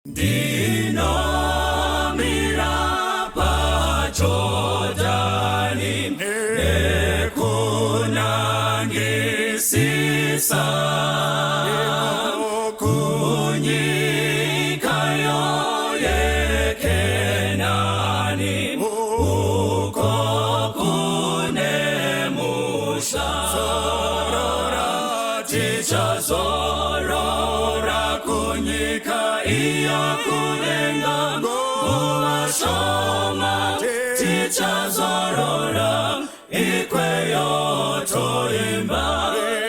Dinomira pachotani nekunangisisa kunyikayo yekenani uko kunemusha tichazorora kunyika iya kulenga uwashoma tichazorora ikweyo toimba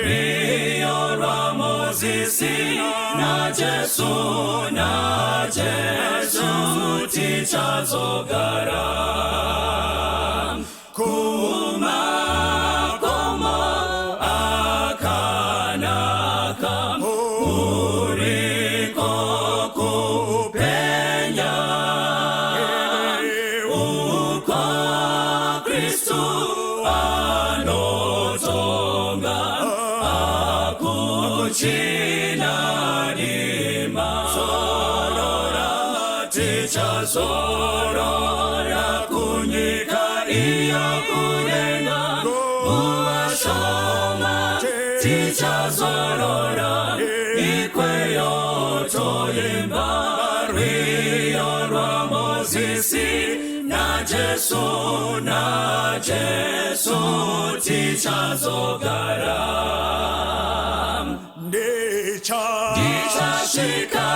riyo rwamozisi na Jesu tichazogara kumakomo akanaka uriko kupenya uko Kristu anotonga akuchinadima zorora tichazorora kunyika iya kulenga uwashoma tichazorora ikweyo toimba riyo rwamozisi na Jesu tichazogara ndichashika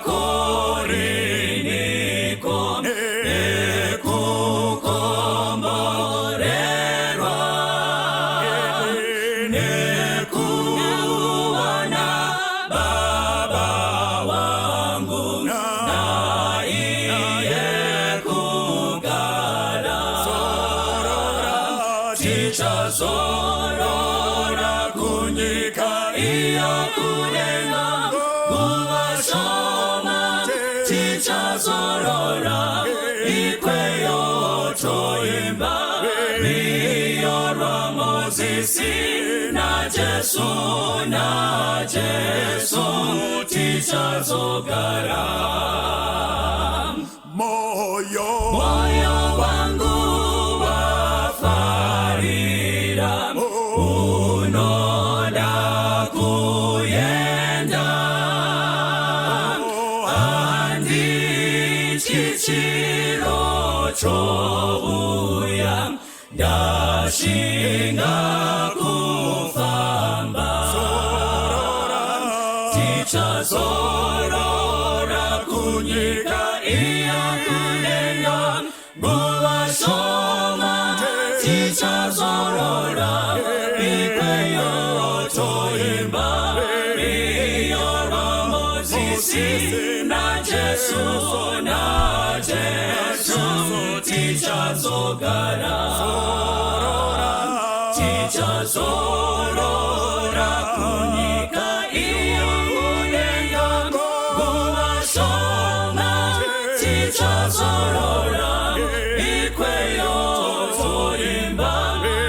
koriniko nekukomborerwa nekuwana Baba wangu na iye kugala tichazorora kunyika iya kulenga uwashoma tichazorora ikweyo toimba riyo rwamozisi na Jesu tichazogara moyo wangu wafarira unoda kuyenda andi chichiro chouya ndashinga kufamba tichazorora kunyika iya kulenga uwashoma tichazorora ikweyo toimba riyo rwamozisi na Jesu tichazogara tichazorora kunyika iya kulenga uwashoma tichazorora ikweyo toimba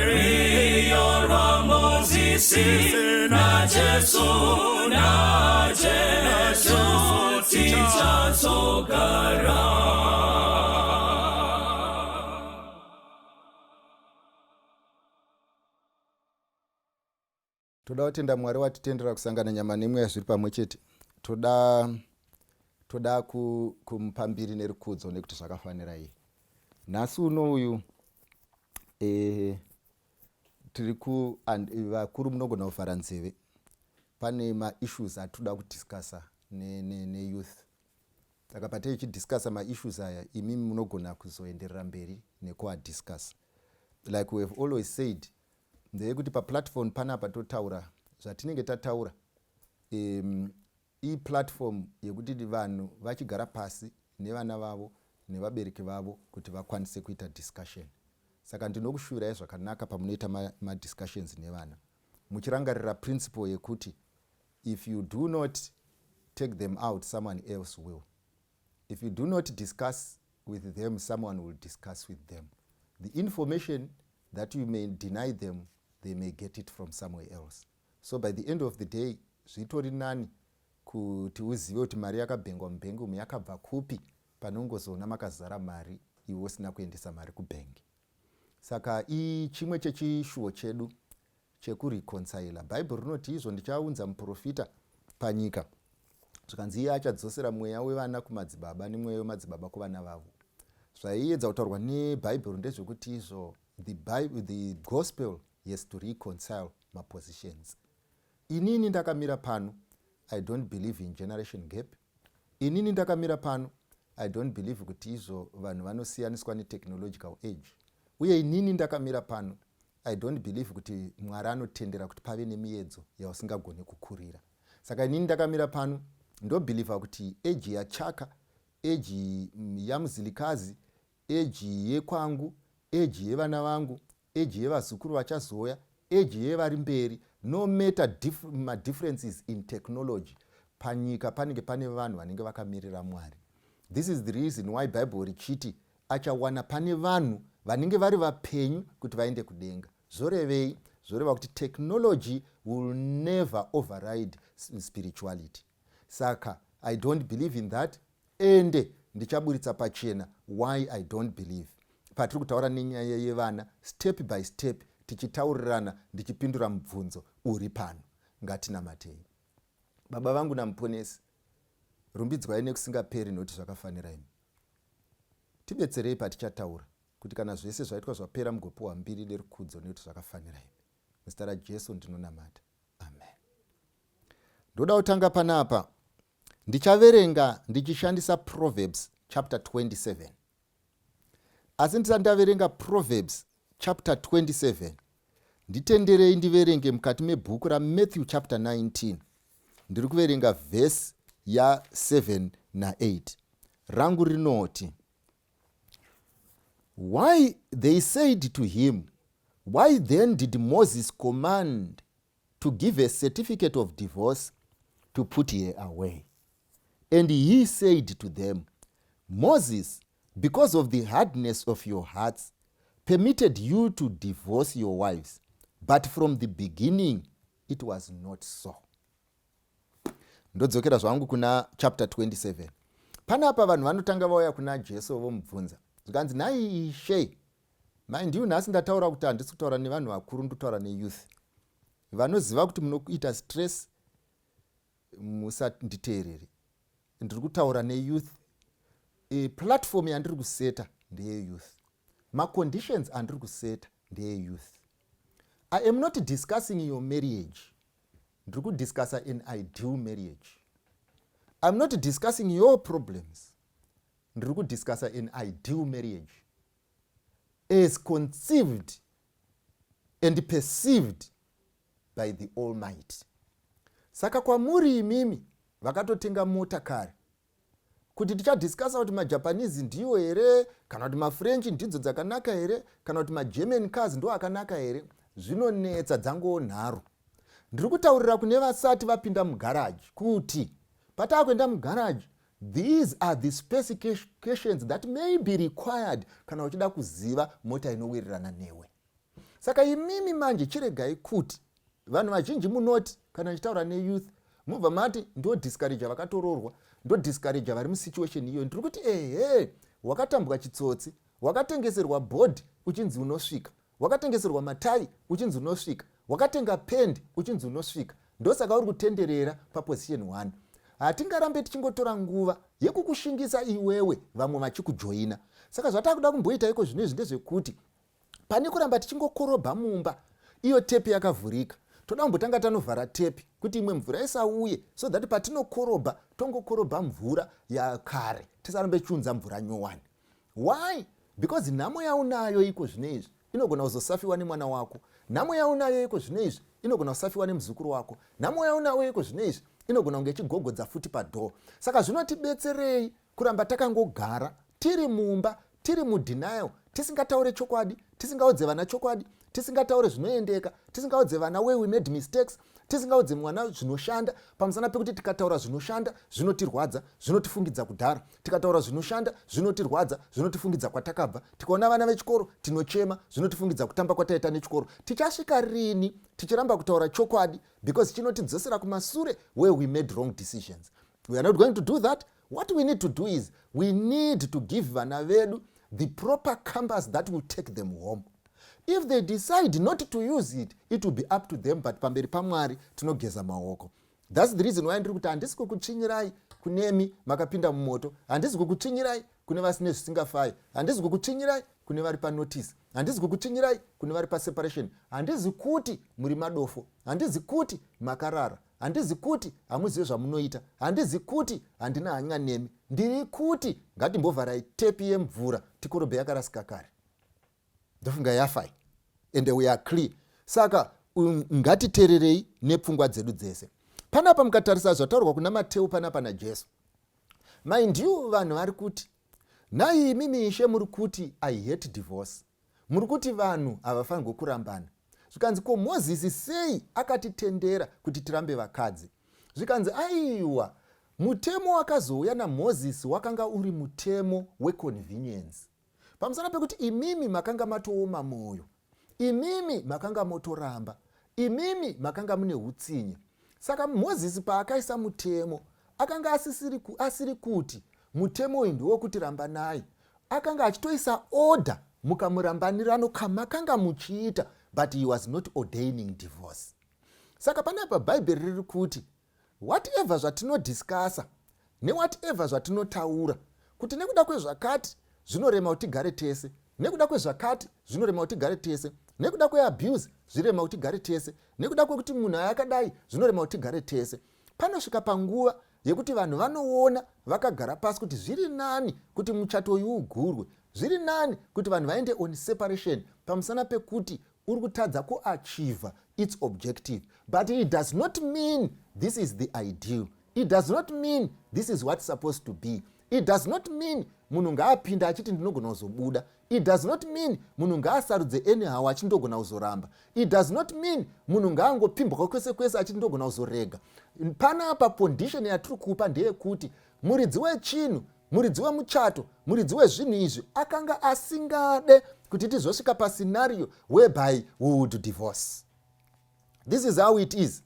riyo rwamozisi na Jesu tichazogara. Toda kutenda Mwari watitendera kusangana nyama nemweya zviri pamwe chete. Toda kumupa mbiri nerukudzo nekuti zvakafanira iye. Nhasi uno uyu tiri vakuru munogona kuvhara nzeve. Pane ma-issues atoda kudiscussa ne-youth. Saka pateichidiscussa ma-issues aya, imimi munogona kuzoenderera mberi nekuadiscuss. Like we have always said, ndeyekuti paplatform panapa totaura zvatinenge tataura. I-platform yekuti vanhu vachigara pasi nevana vavo nevabereki vavo kuti vakwanise kuita discussion. Saka ndinokushuvirai zvakanaka pamunoita ma-discussions nevana. Muchirangarira principle yekuti if you do not take them out, someone else will. If you do not discuss with them, someone will discuss with them. The information that you may deny them, they may get it from somewhere else. So by the end of the day, zvitori nani kuti uzive kuti mari yakabhengwa mubhengi umu yakabva kupi, panongozoona makazara mari iwe usina kuendesa mari kubhengi. Saka chimwe chechishuwo chedu chekureconcile. Bhaibheri rinoti izvo ndichaunza muprofita panyika, zvikanzi iye achadzosera mweya wevana kumadzibaba nemweya wemadzibaba kuvana vavo. Zvaiedza kutaurwa nebhaibheri ndezvekuti izvo the gospel has to reconcile mapositions. Inini ndakamira pano, I don't believe in generation gap. Inini ndakamira pano, I don't believe kuti izvo vanhu vanosiyaniswa netechnological age. Uye inini ndakamira pano, I don't believe kuti Mwari anotendera kuti pave nemiedzo yausingagone kukurira. Saka inini ndakamira pano ndobhiliva kuti eji yachaka, eji yamuzilikazi, eji yekwangu, eji yevana vangu, eji yevazukuru vachazouya, eji yevari mberi, no matter differences in technology, panyika panenge pane vanhu vanenge vakamirira Mwari. This is the reason why Bible richiti achawana pane vanhu vanenge vari vapenyu kuti vaende kudenga. Zorevei? Zoreva kuti technology will never override spirituality. Saka I don't believe in that, ende ndichaburitsa pachena why I don't believe. Patiri kutaura nenyaya yevana step by step, tichitaurirana, ndichipindura mubvunzo uri pano. Ngatinamatei. Baba vangu namuponesi, rumbidzwai nekusingaperi noti zvakafanira imi. Tibetserei patichataura kuti kana zvese zvaitwa zvapera mugopiwa mbiri nerukudzo nekuti zvakafanira imi. Muzita raJesu ndinonamata. Amen. Ndoda kutanga panapa. Ndichaverenga ndichishandisa Proverbs chapter 27. Asi ndisandaverenga Proverbs chapter 27, nditenderei ndiverenge mukati mebhuku raMatthew chapter 19. Ndiri kuverenga verse ya 7 na 8. Rangu rinoti, why they said to him, why then did Moses command to give a certificate of divorce to put her away? And he said to them, Moses, because of the hardness of your hearts, permitted you to divorce your wives, but from the beginning it was not so. Ndodzokera zvangu kuna chapter 27. Panapa vanhu vanotanga vauya kuna Jesu vomubvunza. Zvikanzi nhai Ishe, mind you nhasi ndataura kuti handisi kutaura nevanhu vakuru, ndotaura neyouth. Vanoziva kuti munokuita stress, musanditeerere. Ndiri kutaura neyouth. Platform yandiri kuseta ndeyeyouth. Ma-conditions andiri kuseta ndeyeyouth. I am not discussing your marriage. Ndiri kudiscussa an ideal marriage. I'm not discussing your problems. Ndiri kudiscussa an ideal marriage as conceived and perceived by the Almighty. Saka kwamuri imimi vakatotenga motakari kuti tichadiscussa kuti maJapanese ndiwo here, kana kuti maFrench ndidzo dzakanaka here, kana kuti maGerman cars ndo akanaka here, zvinonetsa dzango nharo. Ndiri kutaurira kune vasati vapinda mugaraji kuti patakuenda mugaraji, these are the specifications that may be required kana uchida kuziva mota inowirirana newe. Saka imimi manje chiregai kuti vanhu vazhinji munoti kana chitaura neyouth mubva mati ndo discourage vakatororwa, ndo discourage vari musituation iyo. Ndiri kuti wakatambwa chitsotsi, wakatengeserwa board uchinzi unosvika, wakatengeserwa matai uchinzi unosvika, wakatenga pendi uchinzi unosvika, ndosaka uri kutenderera paposition 1. Hatingarambe tichingotora nguva yekukushingisa iwewe vamwe vachikujoina. Saka zvatakuda kumboita iko zvinezvi ndezvekuti pane kuramba tichingokorobha mumba iyo tepi yakavhurika, toda kumbotanga tanovhara tepi kuti imwe mvura isauye, so that patinokorobha tongokorobha mvura yakare, tisarambe tichiunza mvura nyowani. Why? Because nhamo yaunayo iko zvinezvi inogona kuzosafiwa nemwana wako. Nhamo yaunayo iko zvinezvi inogona kusafiwa nemuzukuru wako. Nhamo yaunayo iko zvinezvi inogona kunge chigogodza futi padhoo. Saka zvinotibetserei kuramba takangogara tiri mumba, tiri mudenial, tisingataure chokwadi, tisingaudze vana chokwadi, tisingataure zvinoendeka, tisingaudze vana we made mistakes, tisingaudze mwana zvinoshanda, pamusana pekuti tikataura zvinoshanda zvinotirwadza, zvinotifungidza kudhara, tikataura zvinoshanda zvinotirwadza, zvinotifungidza kwatakabva, tikaona vana vechikoro tinochema, zvinotifungidza kutamba kwataita nechikoro. Tichasvika rini tichiramba kutaura chokwadi because chinotidzosera kumasure where we made wrong decisions? We are not going to do that. What we need to do is we need to give vana vedu the proper compass that will take them home. If they decide not to use it, it will be up to them, but pamberi paMwari tinogeza maoko. That's the reason why ndiri kuti handisi kukuchinyirai kunemi makapinda mumoto, handisi kukuchinyirai kune vasine zvisingafai, handisi kukuchinyirai kune vari panotice, handisi kukuchinyirai kune vari paseparation, handisi kuti muri madofo, handisi kuti makarara, handisi kuti hamuzivi zvamunoita, handisi kuti handina hanya nemi, ndiri kuti ngatimbovharai tepi yemvura tikorobhe yakarasika kare. Ndofunga yafai and we are clear. Saka ngatitererei nepfungwa dzedu dzese. Panapa mukatarisa zvataurwa kuna Mateo panapa naJesu. Mind you, vanhu vari kuti nai imi mishe muri kuti I hate divorce. Muri kuti vanhu havafanirwi kurambana. Zvikanzi ko Mozisi sei akatitendera kuti tirambe vakadzi. Zvikanzi aiwa mutemo wakazouya naMozisi wakanga uri mutemo weconvenience. Pamusana pekuti imimi makanga matooma moyo, imimi makanga motoramba, imimi makanga mune hutsinye. Saka Mozisi paakaisa mutemo akanga asiri kuti mutemo uyu ndiwo kuti rambanai, akanga achitoisa order mukamurambanirano kamakanga muchiita, but he was not ordaining divorce. Saka panapa Bible riri kuti whatever zvatinodiscussa newhatever zvatinotaura kuti nekuda kwezvakati zvinorema kuti tigare tese, nekuda kwezvakati zvinorema kuti tigare tese, nekuda kweabuse zvirema kuti tigare tese, nekuda kwekuti munhu yakadai zvinorema kuti tigare tese. Panosvika panguva yekuti vanhu vanoona vakagara pasi kuti zviri nani kuti muchato uyu ugurwe, zviri nani kuti vanhu vaende on separation pamusana pekuti uri kutadza kuachieve its objective. But it does not mean this is the ideal. It does not mean this is what's supposed to be. It does not mean munhu ngaapinda achiti ndinogona kuzobuda. It does not mean munhu ngaasarudze anyhow achiti ndogona kuzoramba. It does not mean munhu ngaangopimboka kwese kwese achiti ndogona kuzorega. Panapa condition yatiri kupa ndeyekuti muridzi wechinhu, muridzi wemuchato, muridzi wezvinhu izvi akanga asingade kuti tizosvika pascenario whereby we would divorce. This is how it is.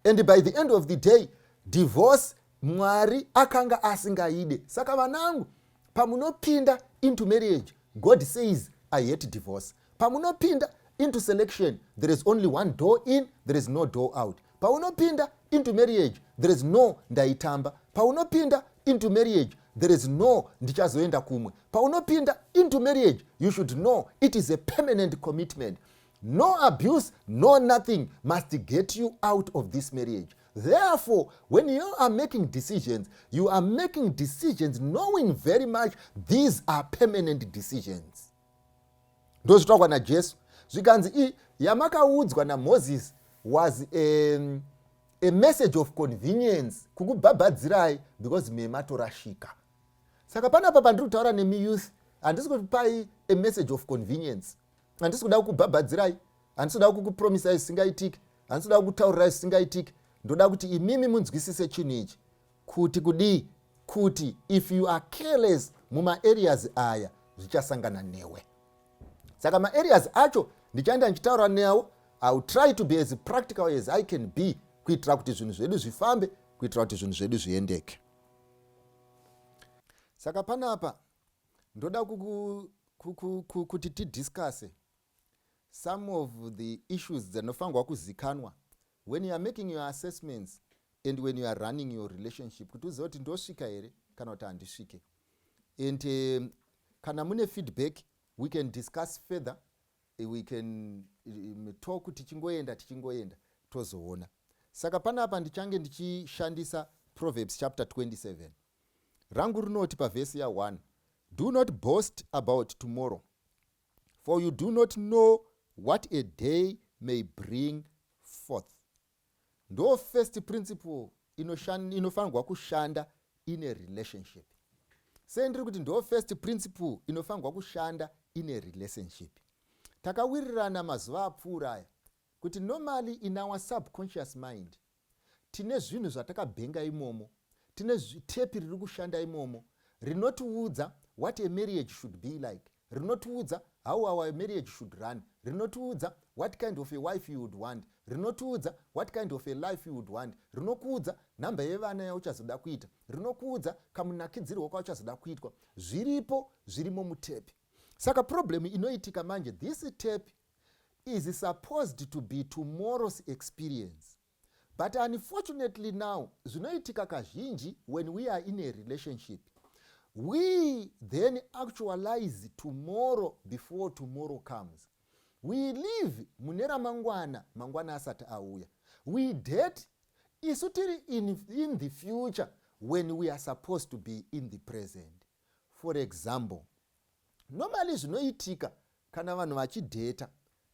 And by the end of the day, divorce Mwari akanga asingaide. Saka vanangu, pamunopinda into marriage, God says, I hate divorce. Pamunopinda into selection, there is only one door in, there is no door out. Pamunopinda into marriage, there is no ndaitamba. Pamunopinda into marriage, there is no ndichazoenda kumwe. Pamunopinda into marriage, you should know it is a permanent commitment. No abuse, no nothing must get you out of this marriage. Therefore, when you are making decisions, you are making decisions knowing very much these are permanent decisions. Ndozvitaurwa naJesu. Zvikanzi yamakaudzwa naMoses was a message of convenience kukubhabhadzirai because mematorashika. Saka panapa pandiri kutaura nemi youth, handisi kupai a message of convenience. Handisi kuda kukubhabhadzirai, handisi kuda kukupromisai zvisingaitiki, handisi kuda kukutaurirai zvisingaitiki. Ndoda kuti imimi munzwisise chinhu ichi kuti kudii, kuti if you are careless muma areas aya zvichasangana newe. Saka ma areas acho ndichaenda ndichitaura nawo. I will try to be as practical as I can be kuitira kuti zvinhu zvedu zvifambe, kuitira kuti zvinhu zvedu zviendeke. Saka panapa ndoda kuti tidiscusse some of the issues dzinofanirwa kuzikanwa when you are making your assessments and when you are running your relationship, kuti uzive kuti ndosvika here kana kuti handisvike. And kana mune feedback, we can discuss further, we can talk tichingoenda tozoona. Saka panapa ndichange ndichishandisa Proverbs chapter 27. Rangu rinoti pavhesi ya1, do not boast about tomorrow, for you do not know what a day may bring forth. Ndo first principle inofanirwa kushanda in a relationship. Sei ndiri kuti ndo first principle inofanirwa kushanda in a relationship. takawirirana mazuva apfuura aya kuti normally in our subconscious mind tine zvinhu zvatakabhenga imomo, tine tepi riri kushanda imomo rinotiudza what a marriage should be like, rinotiudza how our marriage should run, rinotiudza what kind of a wife you would want, rinotiudza what kind of a life you would want, rinokuudza nhamba yevana yauchazoda kuita, rinokuudza kamunakidzirwo kwauchazoda kuitwa. Zviripo zvirimo mutepi. Saka problem inoitika manje, this tape is supposed to be tomorrow's experience. But unfortunately now, zvinoitika kazhinji when we are in a relationship, we then actualize tomorrow before tomorrow comes. We live mune ramangwana, mangwana asati auya. We date isu tiri in the future when we are supposed to be in the present. For example, normally zvinoitika kana vanhu vachidheta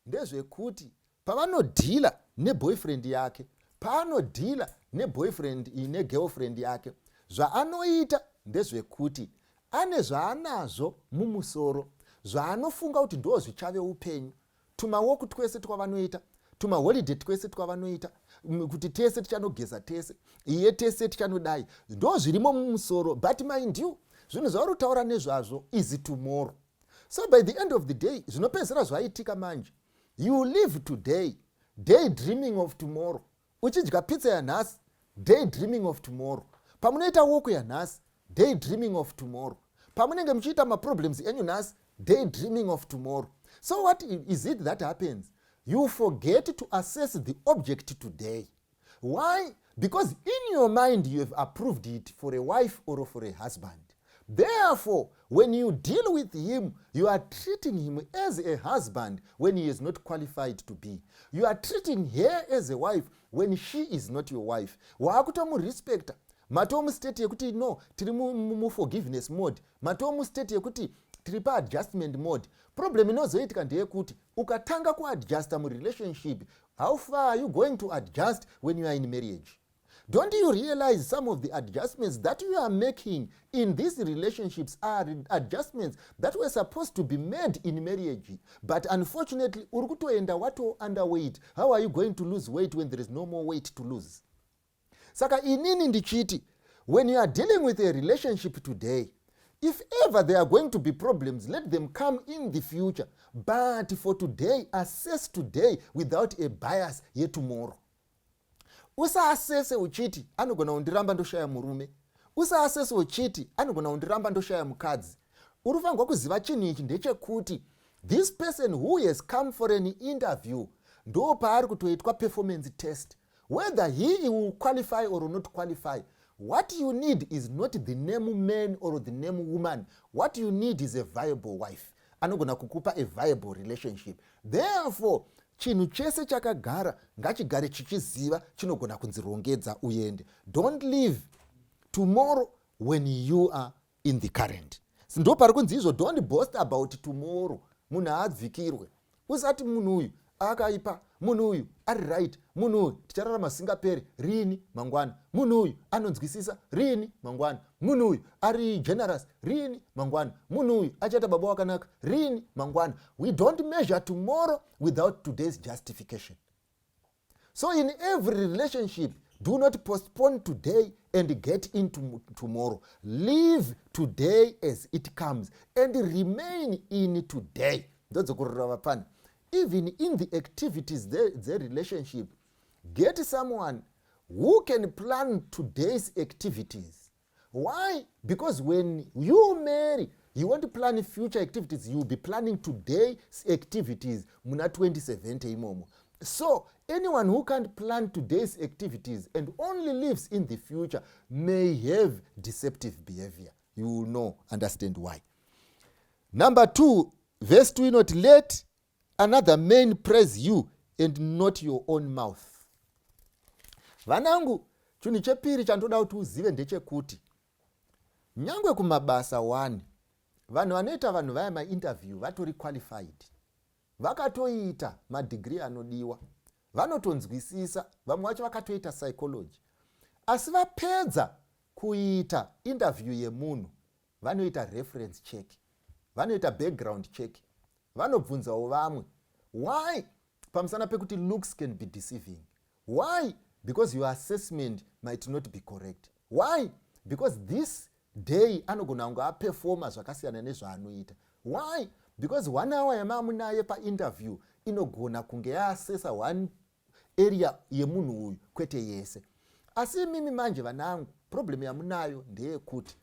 ndezvekuti pavanodhila neboyfriend yake, paanodhila neboyfriend ine girlfriend yake, zvaanoita ndezvekuti ane zvaanazvo mumusoro zvaanofunga kuti ndo zvichave upenyu. Tumawoku twese twavanoita, tumaholiday twese twavanoita, kuti tese tichanogeza tese, iye tese tichanodai, ndo zvirimo mumusoro. But mind you, zvinhu zvauri kutaura nezvazvo is tomorrow. So by the end of the day, zvinopedzera zvaitika manje, you live today, daydreaming of tomorrow. Uchidya pizza yanhasi, daydreaming of tomorrow. Pamunoita walk yanhasi, daydreaming of tomorrow. Pamunenge muchiita maproblems enyu nhasi, daydreaming of tomorrow. So what is it that happens? You forget to assess the object today. Why? Because in your mind you have approved it for a wife or for a husband. Therefore, when you deal with him, you are treating him as a husband when he is not qualified to be. You are treating her as a wife when she is not your wife. Waakutomu respecta. Matomu state yekuti no, tiri mu forgiveness mode. Matomu state yekuti tiri pa adjustment mode. Problem inozoitika ndeyekuti ukatanga kuadjusta mu relationship, how far are you going to adjust when you are in marriage? Don't you realize some of the adjustments that you are making in these relationships are adjustments that were supposed to be made in marriage? But unfortunately, urukutoenda wato underweight. How are you going to lose weight when there is no more weight to lose? Saka inini ndichiti, when you are dealing with a relationship today, if ever there are going to be problems, let them come in the future. But for today, assess today without a bias yet tomorrow. Usaasese uchiti anogona kundiramba ndoshaya murume, usaasese uchiti anogona kundiramba ndoshaya mukadzi. Urufanirwa kuziva chinhu ichi ndechekuti this person who has come for an interview ndo paari kutoitwa performance test, whether he will qualify or not qualify. What you need is not the name man or the name woman. What you need is a viable wife. Anogona kukupa a viable relationship. Therefore, chinhu chese chakagara ngachigare chichiziva chinogona kunzirongedza uende. Don't live tomorrow when you are in the current. Ndo pari kunzi izvo, don't boast about tomorrow. Munhu haadzvikirwe. Usati munhu uyu akaipa, munhu uyu ari right, munhu uyu tichararama singaperi rini mangwana, munhu uyu anonzwisisa rini mangwana, munhu uyu ari generous rini mangwana, munhu uyu achaita baba wakanaka rini mangwana. We don't measure tomorrow without today's justification. So in every relationship, do not postpone today and get into tomorrow. Live today as it comes and remain in today. Ndozokurora pana. Even in the activities, the relationship, get someone who can plan today's activities. Why? Because when you marry, you want to plan future activities, you'll be planning today's activities. Muna 2070 imomo. So, anyone who can't plan today's activities and only lives in the future may have deceptive behavior. You will know, understand why. Number 2, verse 2, not let another man praise you and not your own mouth. Vanangu, chuni chepiri chandoda kuti uzive ndechekuti nyangwe kumabasa 1, vanhu vanoita vanhu vaya mainterview vatori qualified, vakatoita madegree anodiwa, vanotonzwisisa, vamwe vacho vakatoita psychology. Asi vapedza kuita interview yemunhu, vanoita reference check, vanoita background check, vanobvunzawo vamwe Why? Pamusana pekuti looks can be deceiving. Why? Because your assessment might not be correct. Why? Because this day anogona kunge aperforma zvakasiyana nezvaanoita. Why? Because 1 hour yamamunaye painterview inogona kunge yaasesa one area yemunhu uyu kwete yese. Asi mimi manje vanangu, problem yamunayo ndeyekuti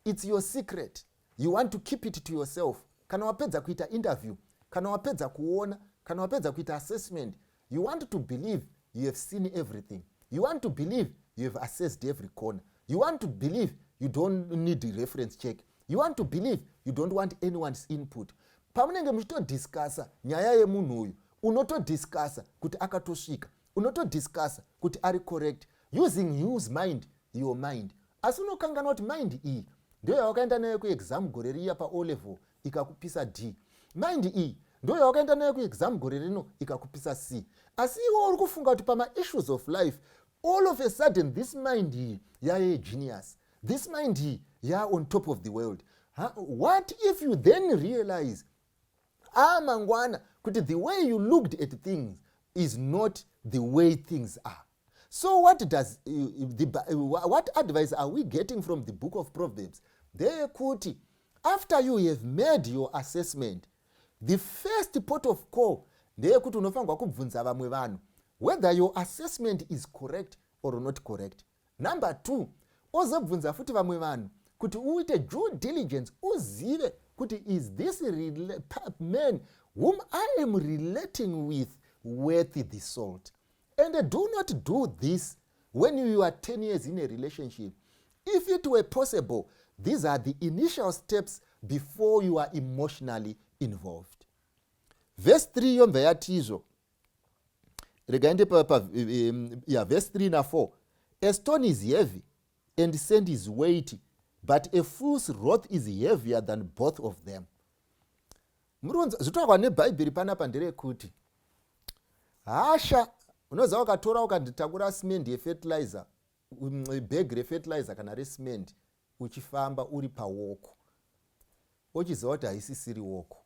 it's your secret. You want to keep it to yourself. Kana wapedza kuita interview, kana wapedza kuona, kana wapedza kuita assessment, you want to believe you have seen everything. You want to believe you have assessed every corner. You want to believe you don't need the reference check. You want to believe you don't want anyone's input. Pamunenge muchitodiscussa nyaya yemunhu uyu, unotodiscussa kuti akatosvika, unotodiscussa kuti ari correct, using whose mind? Your mind. Asi unokanganwa kuti mind iyi ndio yawakaenda nayo kuexam gore riya paO level ikakupisa D. Mind iyi ndio yawakaenda nayo kuexam gore rino ikakupisa C. Asi iwe uri kufunga kuti pama issues of life, all of a sudden this mind iyi yaye genius. This mind iyi ya on top of the world. What if you then realize mangwana kuti the way you looked at things is not the way things are? So what advice are we getting from the book of Proverbs? There kuti, after you have made your assessment, the first port of call ndeye kuti unofanirwa kubvunza vamwe vanhu whether your assessment is correct or not correct. Number 2, ozobvunza futi vamwe vanhu kuti uite due diligence, uzive kuti is this man whom I am relating with worth the salt. And do not do this when you are 10 years in a relationship. If it were possible, these are the initial steps before you are emotionally involved. Verse 3 yomva yatizo. Regaende verse 3 na 4. A stone is heavy and sand is weighty, but a fool's wrath is heavier than both of them. Murunza zvitogwa neBhayibheri panapa nderekuti hasha unoza wakatora ukanditakura simende yefertilizer, bag refertilizer kana resimende, uchifamba uri pawoko, uchiziva kuti haisisiri woko,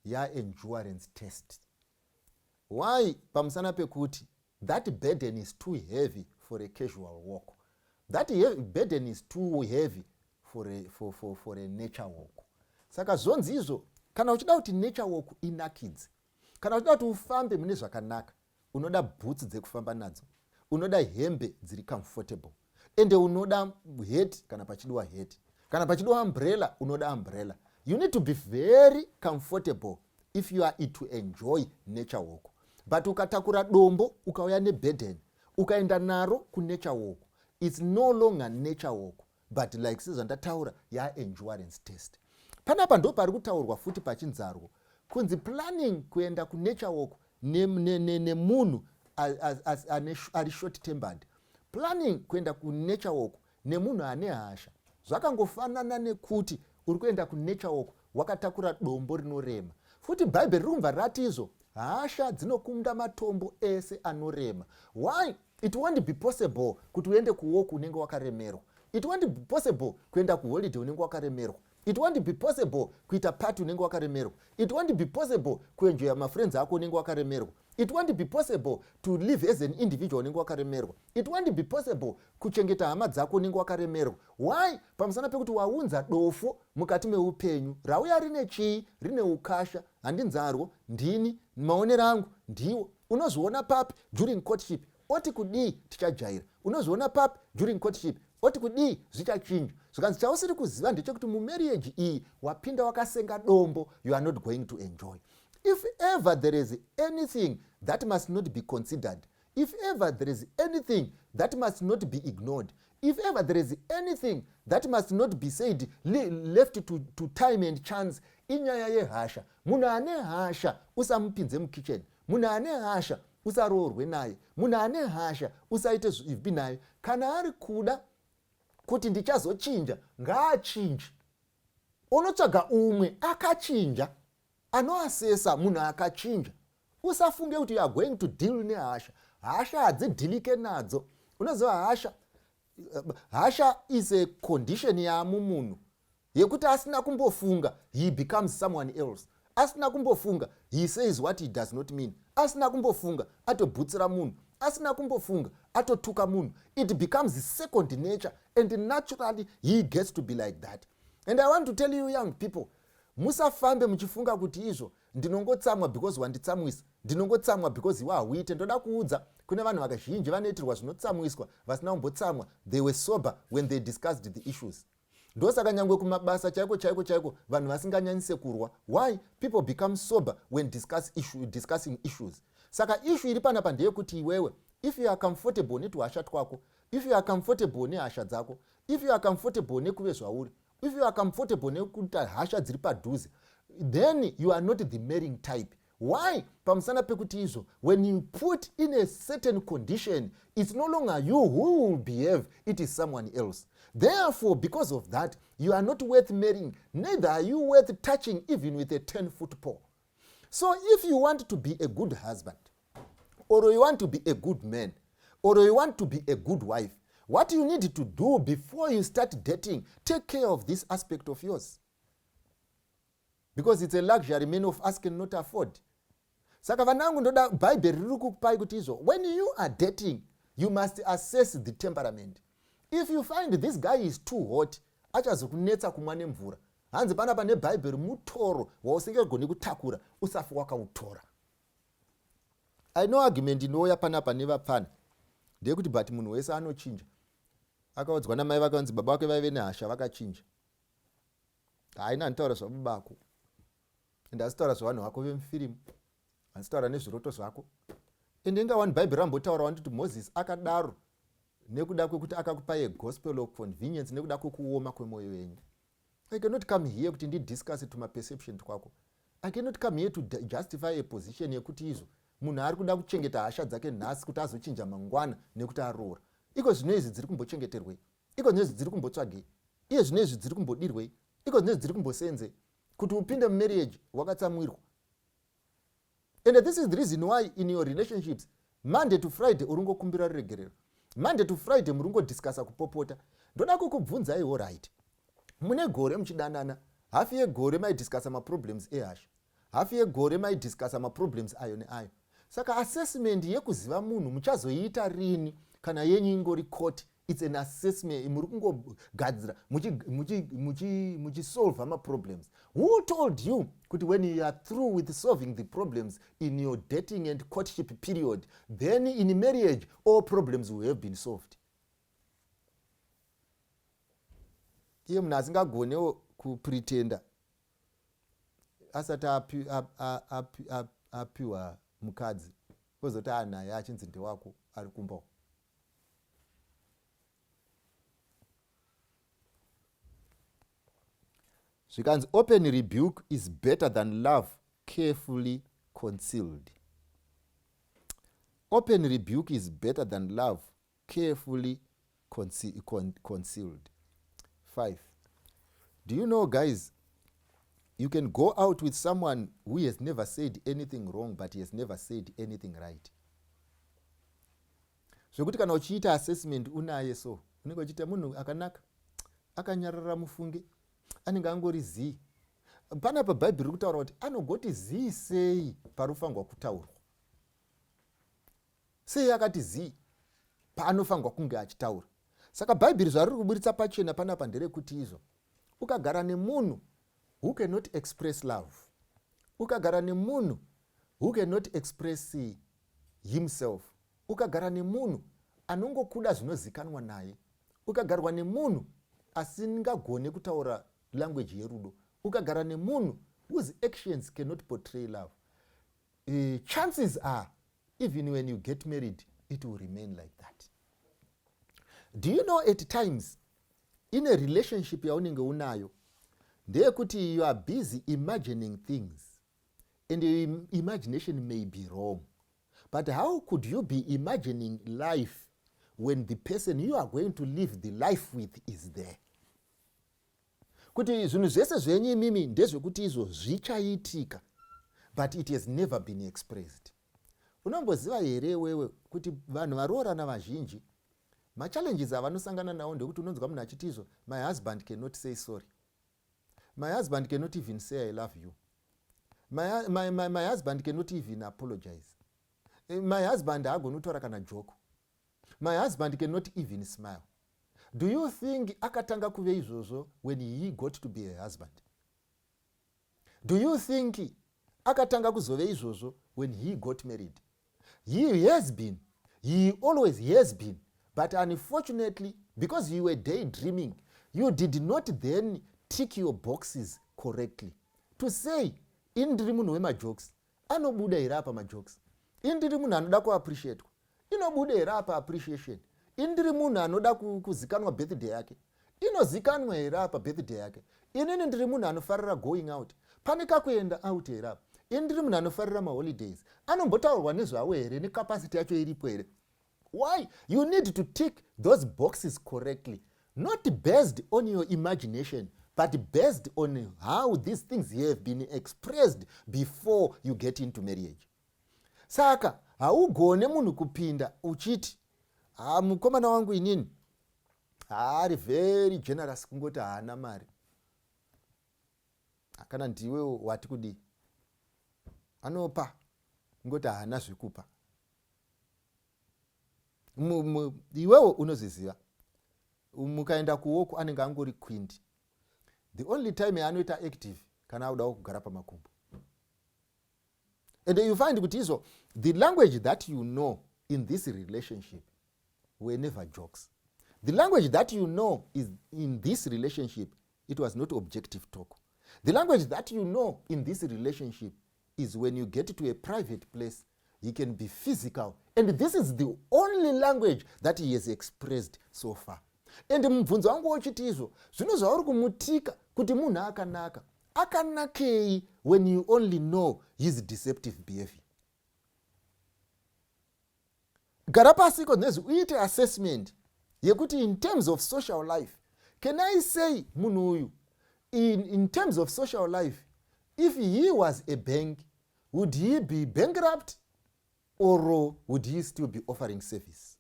ya endurance test. Why? Pamusana pekuti that burden is too heavy for a casual walk. That burden is too heavy for a nature walk. Saka zonzi izvo, kana uchida kuti nature walk inakidze, kana uchida kuti ufambe mune zvakanaka, unoda boots dzekufamba nadzo, unoda hembe dziri comfortable, ende unoda hat kana pachidwa hat, kana pachidwa umbrella unoda umbrella. You need to be very comfortable if you are to enjoy nature walk. But ukatakura dombo ukauya neburden ukaenda naro ku nature walk, it's no longer nature walk, but like sezvandataura ya endurance test. Panapa ndo pari kutaurwa futi pachinzarwa kunzi planning kuenda ku nature walk nemunhu ari short tempered, planning kuenda ku nature walk nemunhu ane hasha zvakangofanana nekuti uri kuenda ku nature walk wakatakura dombo rinorema. Futi Bhaibheri rumva rati izvo hasha dzinokunda matombo ese anorema. Why? It won't be possible kuti uende kuwalk unenge wakaremerwa. It won't be possible kuenda kuholiday unenge wakaremerwa. It won't be possible kuita party unenge wakaremerwa. It won't be possible kuenjoya mafriends ako unenge wakaremerwa. It won't be possible to live as an individual unenge wakaremerwa. It won't be possible kuchengeta hama dzako unenge wakaremerwa. Why? Pamusana pekuti waunza dofo mukati meupenyu rauya rine chii, rine ukasha, handinzarwo, ndini, maonero angu ndiwo. Unozviona papi during courtship, oti kudii tichajaira. Unozviona papi during courtship, oti kudii zvichachinja. Zvikanzi chausiri kuziva ndechekuti mumarriage iyi wapinda wakasenga dombo, you are not going to enjoy. If ever there is anything that must not be considered, if ever there is anything that must not be ignored, if ever there is anything that must not be said, left to time and chance, inyaya yehasha. Munhu ane hasha usamupinze mukitchen. Munhu ane hasha usaroorwe naye. Munhu ane hasha usaite zvivhi naye. Kana ari kuda kuti ndichazochinja, ngaachinje. Unotsvaga umwe akachinja, anoasesa munhu akachinja. Usafunge kuti you are going to deal nehasha. Hasha hadzidhilike nadzo. Unoziva hasha is a condition yamumunhu yekuti asina kumbofunga he becomes someone else. asina kumbofunga, he says what he does not mean. Asina kumbofunga atobhutsira munhu, asina kumbofunga atotuka munhu. It becomes second nature, and naturally he gets to be like that. And I want to tell you young people, musafambe muchifunga kuti izvo ndinongotsamwa because wanditsamwisa, ndinongotsamwa because iwe hauite. Ndoda kuudza kune vanhu vakazhinji vanoitirwa zvinotsamwiswa vasina kumbotsamwa. They were sober when they discussed the issues. Ndosaka nyangwe kumabasa chaiko vanhu vasinganyanyise kurwa. Why? People become sober when discussing issues. Saka issue iri panapa ndeyekuti iwewe, if you are comfortable netwasha twako, if you are comfortable nehasha dzako, if you are comfortable nekuve zvauri, if you are comfortable nekuti hasha dziri padhuze, then you are not the marrying type. Why? Pamusana pekuti izvo, when you put in a certain condition, it's no longer you who will behave, it is someone else. Therefore, because of that, you are not worth marrying, neither are you worth touching even with a 10-foot pole. So if you want to be a good husband, or you want to be a good man, or you want to be a good wife, what you need to do before you start dating, take care of this aspect of yours. Because it's a luxury many of us cannot afford. Saka vanangu ndoda Bible riri kukupai kuti izvo, when you are dating, you must assess the temperament. If you find this guy is too hot, achazokunetsa kumwa nemvura. Hanzi panapa neBible mutoro wausingagoni kutakura usafi wakautora. I know argument inouya panapa nevapfana ndeyekuti but munhu wese anochinja. Akaudzwa namai vakanzi baba vake vaive nehasha vakachinja. Haina nditaura zvababako. Ndasitaura zvavanhu vako vemufirimu. Handitaura nezviroto zvako. Ende inga one Bible rambotaura kuti Moses akadaro nekuda kwekuti akakupai a gospel of convenience nekuda kwekuoma kwemwoyo wenyu. I cannot come here kuti ndidiscuss to my perception twako. I cannot come here to justify a position yekuti izvo munhu ari kuda kuchengeta hasha dzake nhasi kuti azochinja mangwana nekuti aroora. Iko zvino izvi dziri kumbochengeterwei? Iko zvino izvi dziri kumbotsvagei? Iye zvino izvi dziri kumbodirwei? Iko zvino izvi dziri kumbosenzei? Kuti upinde mumarriage wakatsamwirwa. And this is the reason why in your relationships, Monday to Friday uringokumbira ruregerero. Monday to Friday muringodiscussa kupopota. Ndoda kukubvunzai all right. Mune gore muchidanana, hafi yegore maidiscussa maproblems ehasha. Hafi yegore maidiscussa maproblems ayo neayo. Saka assessment yekuziva munhu muchazoiita rini kana yenyu ingori court. It's an assessment muri kungogadzira muchisolve ma-problems. Who told you kuti when you are through with solving the problems in your dating and courtship period, then in marriage all problems will have been solved? Iye munhu asingagonewo kupretenda asati apiwa mukadzi ozoti anaye achinzi ndewako ari kumba. Zvikanzi open rebuke is better than love carefully concealed. Open rebuke is better than love carefully concealed. 5. Do you know, guys, you can go out with someone who has never said anything wrong but he has never said anything right. Zvekuti kana uchiita assessment unaye so unenge uchiita munhu akanaka akanyarara mufunge anenge angori zii. Panapa Bible riri kutaura kuti anogoti zii sei parofangwa kutaurwa. Sei akati zii paanofangwa kunge achitaura. Saka Bible zvariri kuburitsa pachena panapa nderekuti izvo, ukagara nemunhu who cannot express love, ukagara nemunhu who cannot express himself, ukagara nemunhu anongokuda zvinozikanwa naye, ukagarwa nemunhu asingagone kutaura language yerudo, ukagara nemunhu whose actions cannot portray love, chances are even when you get married it will remain like that. Do you know at times in a relationship yaunenge unayo ndeyekuti you are busy imagining things and your imagination may be wrong, but how could you be imagining life when the person you are going to live the life with is there? Kuti zvinhu zvese zvenyu imimi ndezvekuti izvo zvichaitika but it has never been expressed. Unomboziva here wewe kuti vanhu varoorana vazhinji machallenges avanosangana nawo ndekuti unonzwa munhu achiti izvo, my husband cannot say sorry, my husband cannot even say I love you, My husband cannot even apologize. My husband hagonotaura kana joke. My husband cannot even smile. Do you think akatanga kuve izvozvo when he got to be a husband? Do you think akatanga kuzove izvozvo when he got married? He always has been, but unfortunately, because you were daydreaming, you did not then tick your boxes correctly. To say, indiri munhu wemajokes, anobuda here apa majokes. Indiri munhu anoda kuappreciate, inobuda here apa appreciation. Indiri munhu anoda kuzikanwa birthday yake, inozikanwa here apa birthday yake. Inini ndiri munhu anofarira going out, panika kuenda out here apa. Indiri munhu anofarira maholidays, anombotaurwa nezvawo here necapacity yacho iripo here. Why? You need to tick those boxes correctly, not based on your imagination, but based on how these things have been expressed before you get into marriage. Saka, haugone munhu kupinda uchiti, mukomana wangu inini ari very generous kungoti haana mari. Kana ndiwe wati kudi anopa kungoti haana zvekupa. Iwewo unoziziva. Mukaenda kuwoko anenge angori queen. The only time anoita active kana audawo kugara pamakumbo. And you find kuti izvo, the language that you know in this relationship were never jokes. The language that you know is in this relationship, it was not objective talk. The language that you know in this relationship is when you get to a private place, he can be physical. And this is the only language that he has expressed so far. And mubvunzo wangu wochiti izvo, zvino zvauri kumutika kuti munhu akanaka. Akanakei when you only know his deceptive behavior. Gara pasi konezi uite assessment yekuti in terms of social life, can I say munhu uyu in terms of social life, if he was a bank, would he be bankrupt or would he still be offering service?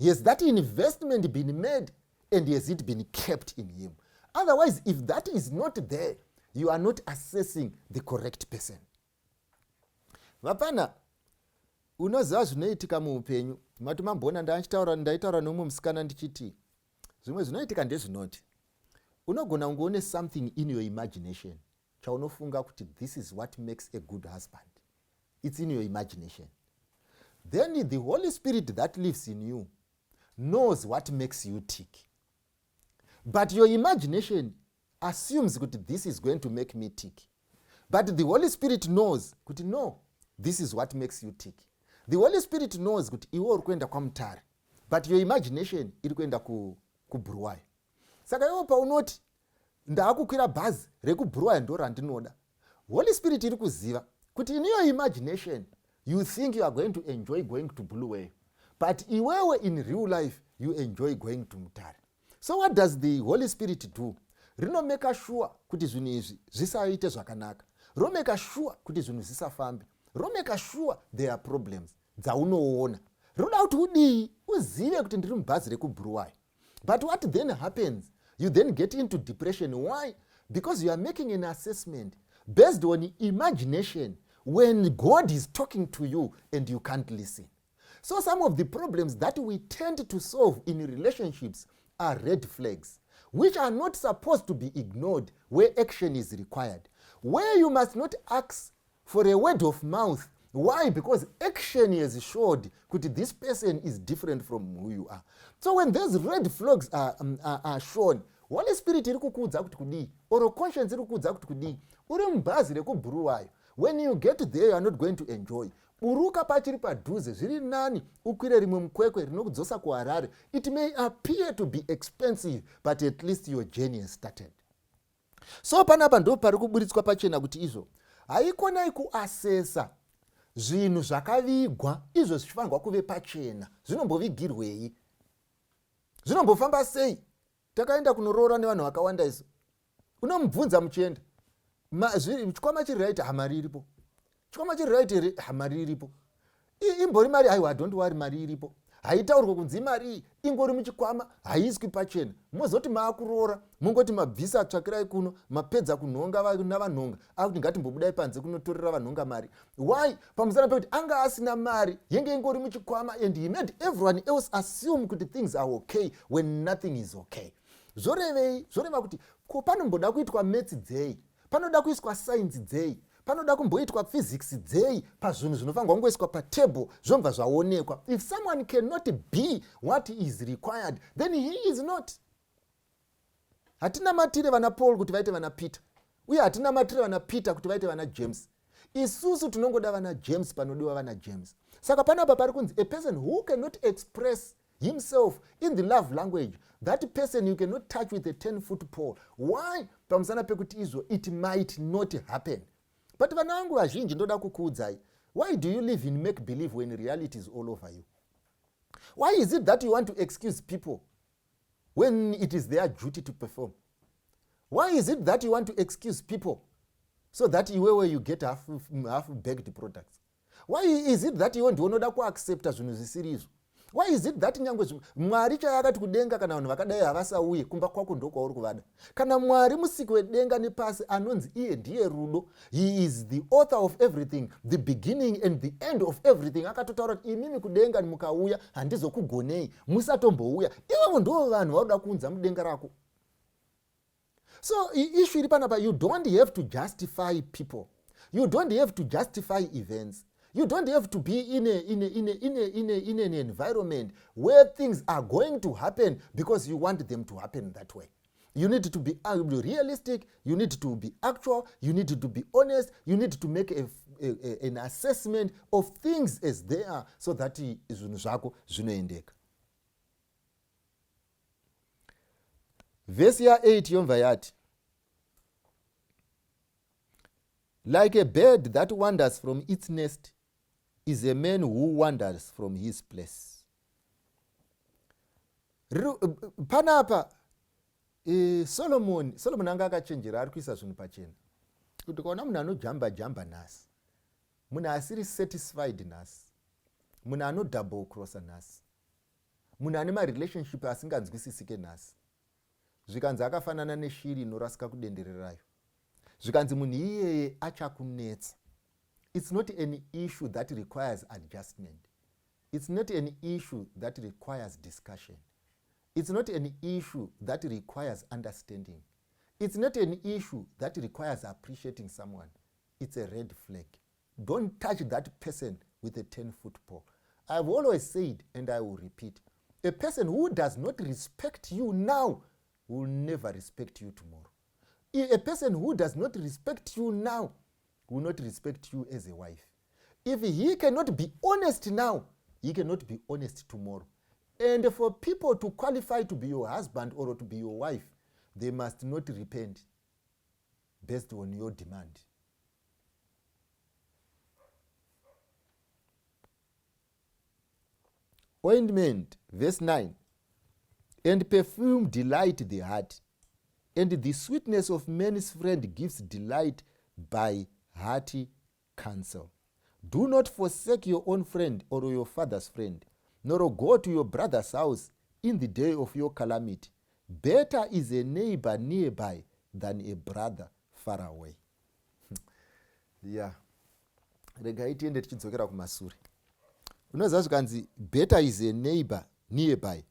Has that investment been made and has it been kept in him? Otherwise, if that is not there, you are not assessing the correct person. Vapana, unoziva zvinoitika muupenyu. Mati mambona ndaitaura nomumwe musikana ndichiti, zvimwe zvinoitika ndezvinoti, unogona kungoone something in your imagination chaunofunga kuti this is what makes a good husband. It's in your imagination. Then the Holy Spirit that lives in you knows what makes you tick. But your imagination assumes that this is going to make me tick. But the Holy Spirit knows that no, this is what makes you tick. The Holy Spirit knows that iwe uri kuenda kwamutare, but your imagination iri kuenda kuBuruwayo. Saka iwe paunoti ndaakukwira bhazi rekuBuruwayo ndo randinoda, Holy Spirit iri kuziva kuti in your imagination you think you are going to enjoy going to Buluwayo, but iwewe in real life you enjoy going to Mutare. So what does the Holy Spirit do? Rinomeka sure kuti zvinhu izvi zvisaite zvakanaka. Romeka sure kuti zvinhu zvisafambe. Romeka sure there are problems dzaunoona. Roda kuti udii uzive kuti ndiri mubhazi rekuBuruwayo. But what then happens? You then get into depression. Why? Because you are making an assessment based on imagination when God is talking to you and you can't listen. So some of the problems that we tend to solve in relationships are red flags, which are not supposed to be ignored where action is required. Where you must not ask for a word of mouth. Why? Because action has showed that this person is different from who you are. So when those red flags are shown, Holy Spirit iri kukuudza kuti kudii, or conscience iri kukuudza kuti kudii, uri mubhazi rekuBuruwayo. When you get there, you are not going to enjoy. Buruka pachiri padhuze, zviri nani, ukwire rimwe mukwekwe rinokudzosa kuHarare. It may appear to be expensive, but at least your journey has started. So panapa ndo pari kuburitswa pachena kuti izvo haikonai kuasesa zvinhu zvakavigwa izvo zvichifanirwa kuve pachena. Zvinombovigirwei? Zvinombofamba sei? Takaenda kunoroora nevanhu vakawanda isu. Unomubvunza muchienda, chikwama chiri right, hamari iripo. Chikwama chiri right, hamari iripo. Imbori mari, aiwa, don't worry, mari iripo. haitaurwa kunzi mari iyi ingori muchikwama, haiiswi pachena. Mozoti maakuroora, mungoti mabvisa tsvakirai kuno, mapedza kunhonga navanhonga, akuti ngatimbobudai panze kunotorera vanhonga mari. Why? Pamusana pekuti anga asina mari, yenge ingori muchikwama, and he made everyone else assume kuti things are okay when nothing is okay. Zorevei? Zoreva kuti ko panomboda kuitwa maths dzei, panoda kuiswa science dzei, panoda kumboitwa physics dzei, pazvinhu zvinofanirwa kungoiswa patable zvobva zvaonekwa. If someone cannot be what is required, then he is not. Hatina matire vana Paul kuti vaite vana Peter, uye hatina matire vana Peter kuti vaite vana James. Isusu tinongoda vana James panodiwa vana James. Saka panapa pari kunzi a person who cannot express himself in the love language, that person you cannot touch with a 10-foot pole. Why? Pamusana pekuti izvo it might not happen. But vana vangu vazhinji ndoda kukuudzai, why do you live in make believe when reality is all over you? Why is it that you want to excuse people when it is their duty to perform? Why is it that you want to excuse people so that you get half-baked products? Why is it that you ndonoda kuaccepta zvinhu zvisiri izvo? Why is it that nyangwe Mwari chayakati kudenga kana vanhu vakadai havasauye kumba kwako ndokwauri kuvada? Kana Mwari musiki wedenga nepasi anonzi iye ndiye rudo, he is the author of everything, the beginning and the end of everything, akatotaura kuti imimi kudenga mukauya handizokugonei, musatombouya. Ivo ndo vanhu vauda kuunza mudenga rako. So issue iri panapa, you don't have to justify people, you don't have to justify events. You don't have to be in an environment where things are going to happen because you want them to happen that way. You need to be realistic, you need to be actual, you need to be honest, you need to make an assessment of things as they are so that zvinhu zvako zvinoendeka. Verse 8 yomva yati, like a bird that wanders from its nest is a man who wanders from his place. Panapa Solomon anga akachenjera ari kuisa zvinhu pachena. Kuti kaona munhu anojamba nhasi, munhu asiri satisfied nhasi, munhu ano double crosser nhasi, munhu ane marelationship asinganzwisisike nhasi, zvikanzi akafanana neshiri inorasika kudendererayo, zvikanzi munhu iyeye achakunetsa. It's not an issue that requires adjustment. It's not an issue that requires discussion. It's not an issue that requires understanding. It's not an issue that requires appreciating someone. It's a red flag. Don't touch that person with a 10-foot pole. I've always said, and I will repeat, a person who does not respect you now will never respect you tomorrow. A person who does not respect you now will not respect you as a wife. If he cannot be honest now, he cannot be honest tomorrow. And for people to qualify to be your husband or to be your wife, they must not repent based on your demand. Ointment, verse 9. And perfume delight the heart, and the sweetness of man's friend gives delight by hearty counsel. Do not forsake your own friend or your father's friend, nor go to your brother's house in the day of your calamity. Better is a neighbor nearby than a brother far away. Yeah. Regai tiende tichidzokera kumashure. Unoziva zvikanzi better is a neighbor nearby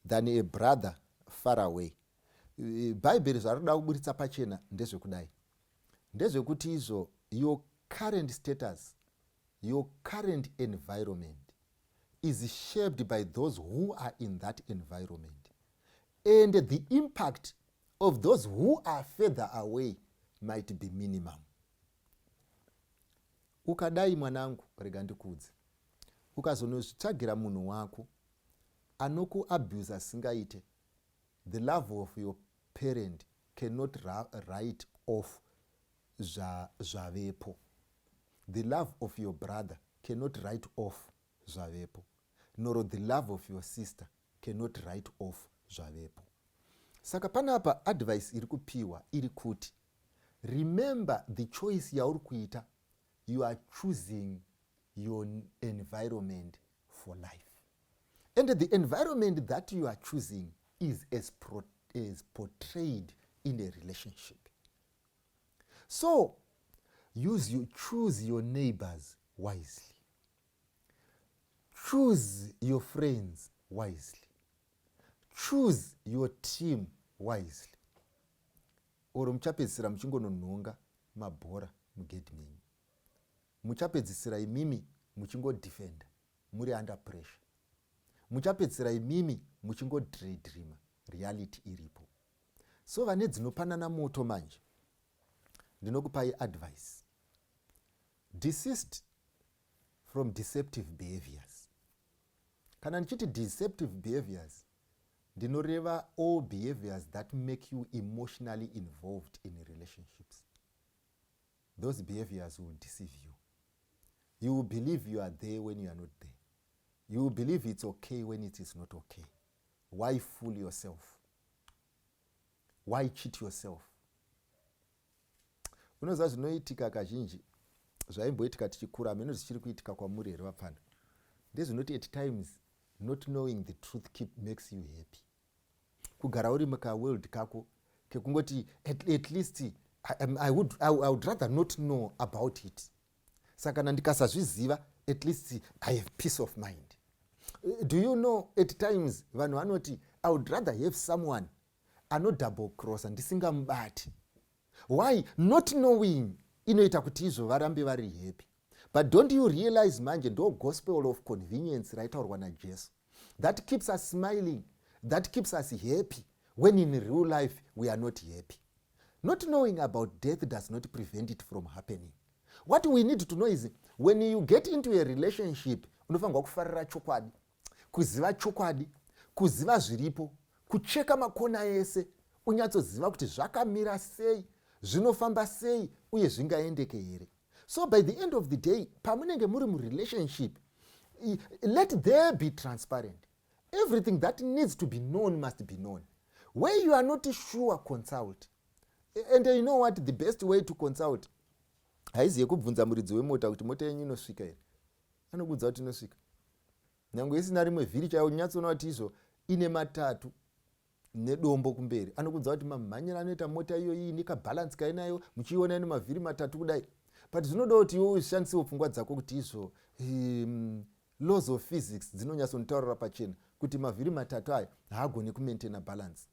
than a brother far away. Bhaibheri zvarinoda kuburitsa pachena ndezvekudai. Ndezvekuti izvo your current status, your current environment is shaped by those who are in that environment. And the impact of those who are further away might be minimum. Ukadai mwanangu, rega ndikuudze, ukazonozvitsvagira munhu wako anokuabuse asingaite, the love of your parent cannot write off zvavepo. The love of your brother cannot write off zvavepo, nor the love of your sister cannot write off zvavepo. Saka panapa advice iri kupiwa iri kuti, remember the choice yauri kuita. You are choosing your environment for life. And the environment that you are choosing is as portrayed in a relationship. So, choose your neighbors wisely. Choose your friends wisely. Choose your team wisely. Oro muchapedzisira muchingononhonga mabhora mugedhi menyu. Muchapedzisira imimi muchingodefenda muri under pressure. Muchapedzisira imimi muchingodreadrima reality iripo. So vane dzinopanana moto manje, ndinokupai advice. Desist from deceptive behaviors. Kana ndichiti deceptive behaviors, ndinoreva all behaviors that make you emotionally involved in relationships. Those behaviors will deceive you. You will believe you are there when you are not there. You will believe it's okay when it is not okay. Why fool yourself? Why cheat yourself? Unoziva zvinoitika kazhinji, zvaimboitika tichikura, ameno zvichiri kuitika kwamuri here vapfana. Ndezvinoti at times not knowing the truth makes you happy. Kugara uri muka world kako kekungoti at least I would rather not know about it. Saka ndikasazviziva, at least I have peace of mind. Do you know at times vanhu vanoti I would rather have someone ano double cross ndisingamubati. Why? Not knowing inoita kuti izvo varambe vari happy. But don't you realize manje ndo gospel of convenience raitaurwa naJesu, that keeps us smiling, that keeps us happy when in real life we are not happy. Not knowing about death does not prevent it from happening. What we need to know is when you get into a relationship, unofanirwa kufarira chokwadi, kuziva chokwadi, kuziva zviripo, kucheka makona ese, unyatsoziva kuti zvakamira sei, zvinofamba sei uye zvingaendeke here. So by the end of the day, pamunenge muri mu relationship, let there be transparent. Everything that needs to be known must be known. Where you are not sure, consult. And you know what? The best way to consult, haizi yekubvunza muridzi wemota kuti mota yenyu inosvika here. Anokudza kuti inosvika. Nyangwe isina rimwe vhiri chaiwo, unyatsoona kuti izvo ine matatu nedombo kumberi. Anokudza kuti mamhanyira anoita mota iyoyi nekabalance kainayo, muchiona ine mavhiri matatu kudai. But zvinoda kuti iwe ushandisewo pfungwa dzako kuti izvo laws of physics dzinonyatsotaurira pachena kuti mavhiri matatu aya haagoni kumaintaina balance.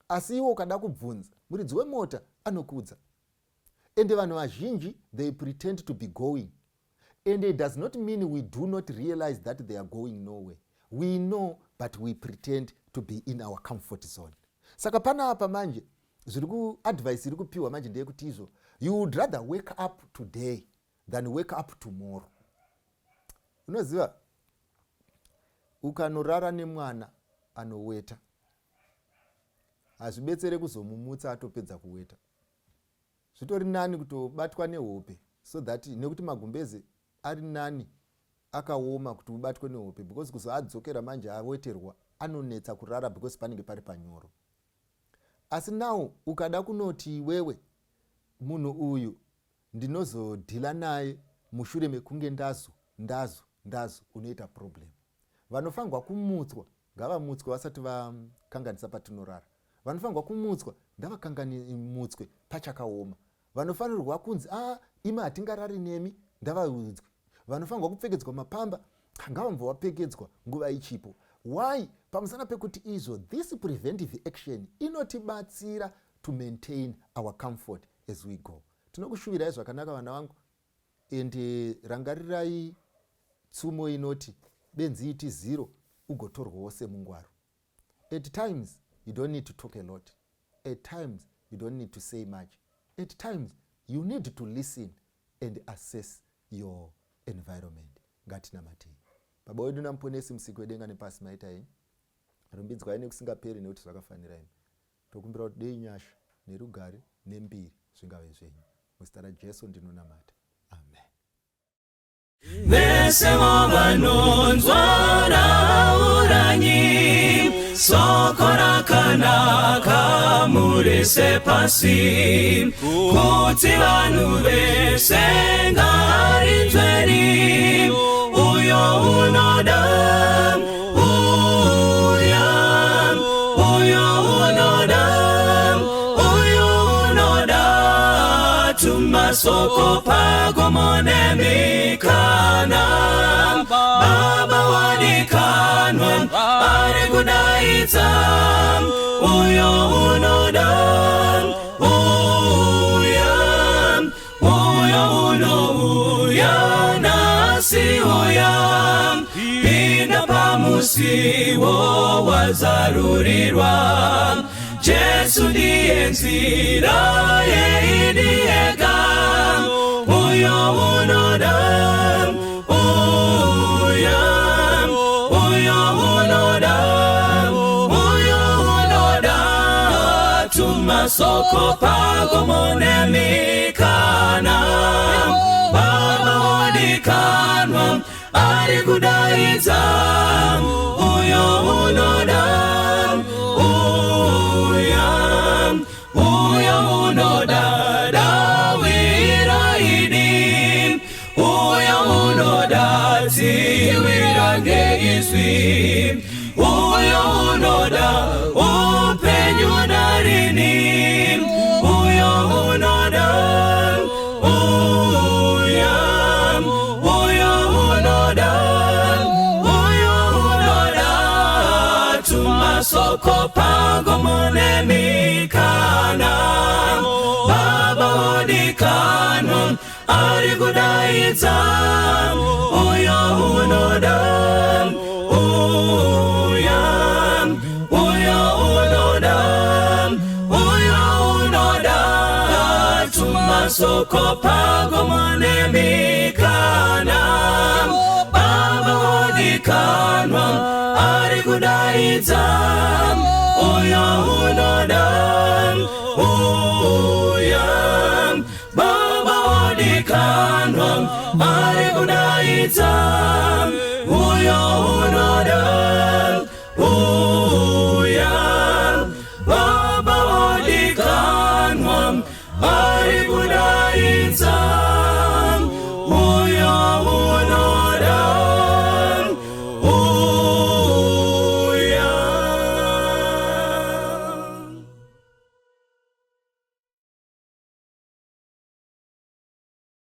Asi iwe ukada kubvunza, muridzi wemota anokudza. Ende vanhu vazhinji, they pretend to be going. And it does not mean we do not realize that they are going nowhere. We know, but we pretend to be in our comfort zone. Saka pana apa manje, advice iri kupiwa manje ndeyekuti izvo, you would rather wake up today than wake up tomorrow. Unoziva, ukanorara nemwana anoweta, hazvibetsere kuzomumutsa atopedza kuweta. Zvitori nani kutobatwa nehope, so that nekuti magumbeze ari nani akaoma kuti ubatwe nehope, because kuzoadzokera manje aweterwa anonetsa kurara because panenge pari panyoro. Asi now ukada kunoti wewe munhu uyu ndinozodhila naye mushure mekunge ndazo unoita problem. Vanofanirwa kumutswa ngavamutswe vasati vakanganisa patinorara. Vanofanirwa kumutswa ndavakanganimutswe pachakaoma. Vanofanirwa kunzi imi hatingarari nemi ndavaudzwe. Vanofanirwa kupfekedzwa mapamba ngavambovapfekedzwa nguva ichipo. Why? Pamusana pekuti izvo, this preventive action inotibatsira to maintain our comfort as we go. Tinokushuvirai zvakanaka vana vangu, ende rangarirai tsumo inoti benzi iti 0 ugotorwawo semungwaro. At times you don't need to talk a lot. At times you don't need to say much. At times you need to listen and assess your environment. Ngatinamatei. Baba wedu namuponesi musiku wedenga nepasi maita yenyu. Rumbidzwai nekusingaperi nekuti zvakafanira imi. Tokumbira kuti dei nyasha nerugare nembiri zvingave zvenyu. Muzita raJesu ndinonamata. Amen. Vese vanonzwa rauranyi, soko rakanaka murise pasi, kuti vanhu vese ngarinzweni, uyo unoda tumasoko pagomonemikana baba wadikanwa ari kudaidza uyo unoda uyo unouya nasi uya pinda pamusiwo wazarurirwa Jesu ndiye nzira yeidiyega uyo unoda tumasoko pagomonemikana baba wadikanwa ari kudaidza uyo unoda uyo unoda dawiraidi uyo unoda tiwirange iswi uyo unoda upenyu darini uyo unoda tumasoko pagomonemikana baba wadikanwa ari kudaidza uyo unoda tumasoko pagomonemikana baba wadikanwa ari kudaidza uyo unoda baba wadikanwa ari kudaidza uyo unoda baba wadikanwa